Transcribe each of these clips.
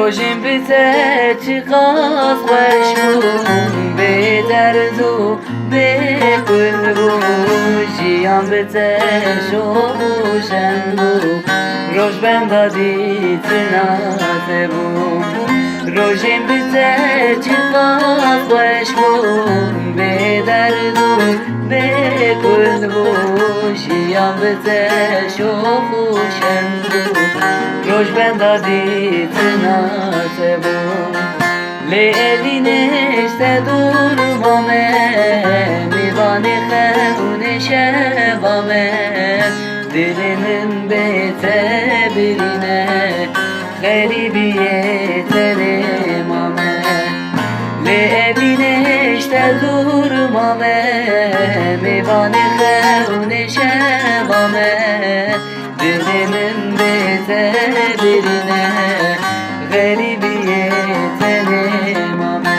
روژیم بته چقاس خوش بون به درد و به قل بون جیان بته شوشن بون روش بندادی تنات بون روژیم بته چقاس خوش بون به درد و به قل بون جیان بته شوشن بون روش بندادی تنات بون لیلینش تدورمامه میوان خون شبامه دلمن بیته برینه غریبیه ترمامه لیلینش تدورمامه میوان خون شبامه دلمن بیته برینه غریبیه تنمامه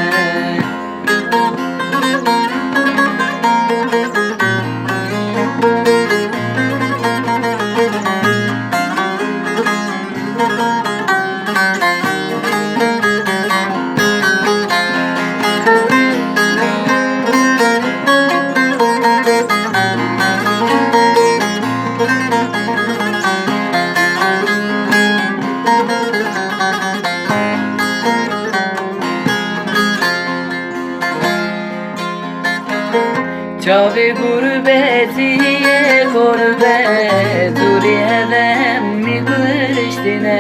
چاوی gurbetiye gurbet دوری هدم میگشتینه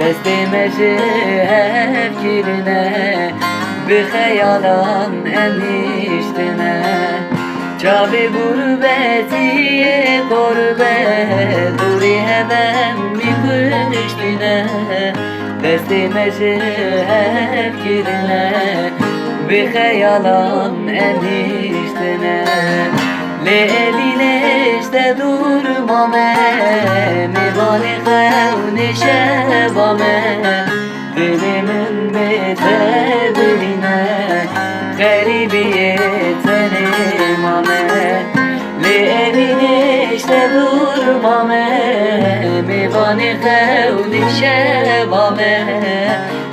دستime hep girine bir xeyalan eniştine چاوی gurbetiye gurbet دوری هدم میگشتینه دستime hep girine bir xeyalan eniştine Leline işte durmame Mivani xevni şebame Dilimin betebrine Garibiye tenimame Leline işte durmame Mivani xevni şebame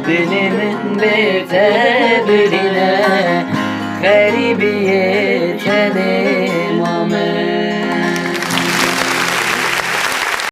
Dilimin betebrine